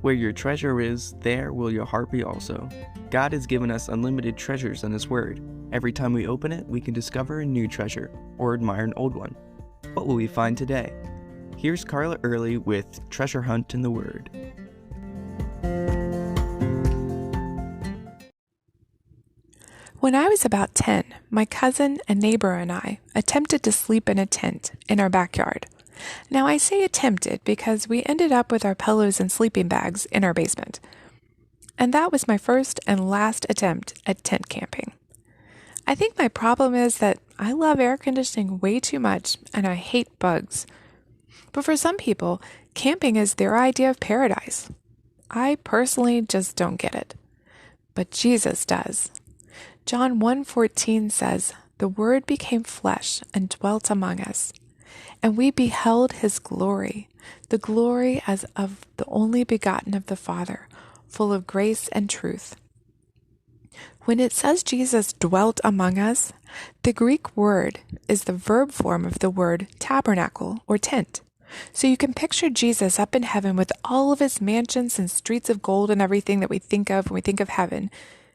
Where your treasure is, there will your heart be also. God has given us unlimited treasures in His Word. Every time we open it, we can discover a new treasure or admire an old one. What will we find today? Here's Carla Early with Treasure Hunt in the Word. When I was about 10, my cousin, a neighbor, and I attempted to sleep in a tent in our backyard. Now, I say attempted because we ended up with our pillows and sleeping bags in our basement. And that was my first and last attempt at tent camping. I think my problem is that I love air conditioning way too much and I hate bugs. But for some people, camping is their idea of paradise. I personally just don't get it. But Jesus does. John 1:14 says, "The Word became flesh and dwelt among us, and we beheld His glory, the glory as of the only begotten of the Father, full of grace and truth." When it says Jesus dwelt among us, the Greek word is the verb form of the word tabernacle or tent. So you can picture Jesus up in heaven with all of His mansions and streets of gold and everything that we think of when we think of heaven.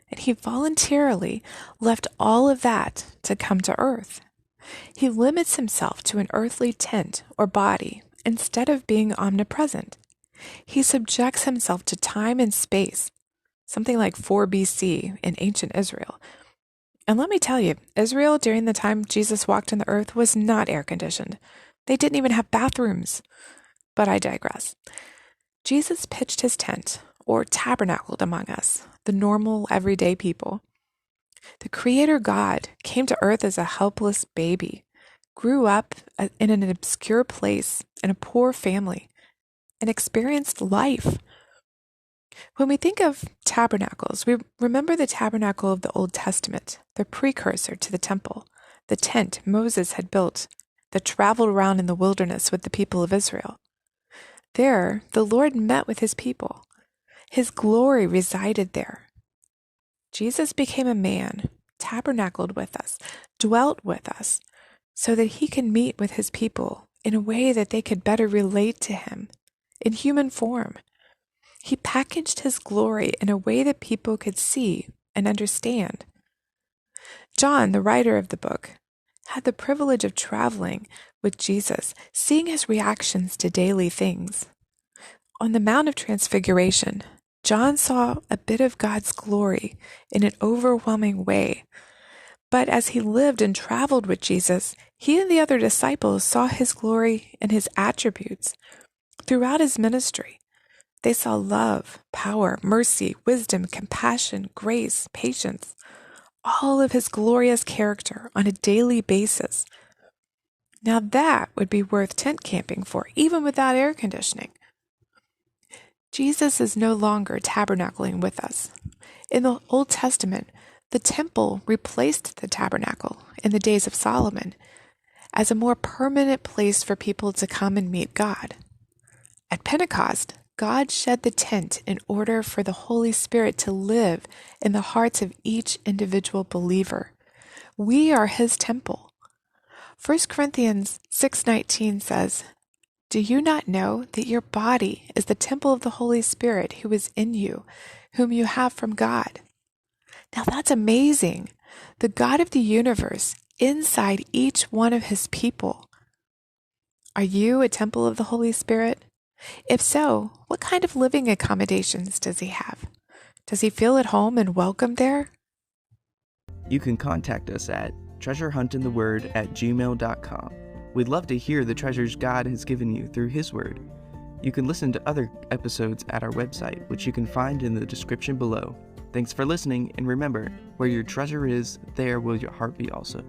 And He voluntarily left all of that to come to earth. He limits Himself to an earthly tent or body instead of being omnipresent. He subjects Himself to time and space, something like 4 BC in ancient Israel. And let me tell you, Israel during the time Jesus walked on the earth was not air-conditioned. They didn't even have bathrooms. But I digress. Jesus pitched His tent, or tabernacled among us, the normal, everyday people. The Creator God came to earth as a helpless baby, grew up in an obscure place in a poor family, and experienced life. When we think of tabernacles, we remember the tabernacle of the Old Testament, the precursor to the temple, the tent Moses had built that traveled around in the wilderness with the people of Israel. There, the Lord met with His people. His glory resided there. Jesus became a man, tabernacled with us, dwelt with us, so that He can meet with His people in a way that they could better relate to Him in human form. He packaged His glory in a way that people could see and understand. John, the writer of the book, had the privilege of traveling with Jesus, seeing His reactions to daily things. On the Mount of Transfiguration, John saw a bit of God's glory in an overwhelming way. But as he lived and traveled with Jesus, he and the other disciples saw His glory and His attributes. Throughout His ministry, they saw love, power, mercy, wisdom, compassion, grace, patience, all of His glorious character on a daily basis. Now that would be worth tent camping for, even without air conditioning. Jesus is no longer tabernacling with us. In the Old Testament, the temple replaced the tabernacle in the days of Solomon as a more permanent place for people to come and meet God. At Pentecost, God shed the tent in order for the Holy Spirit to live in the hearts of each individual believer. We are His temple. 1 Corinthians 6:19 says, "Do you not know that your body is the temple of the Holy Spirit who is in you, whom you have from God?" Now that's amazing. The God of the universe inside each one of His people. Are you a temple of the Holy Spirit? If so, what kind of living accommodations does He have? Does He feel at home and welcome there? You can contact us at treasurehuntintheword@gmail.com. We'd love to hear the treasures God has given you through His Word. You can listen to other episodes at our website, which you can find in the description below. Thanks for listening, and remember, where your treasure is, there will your heart be also.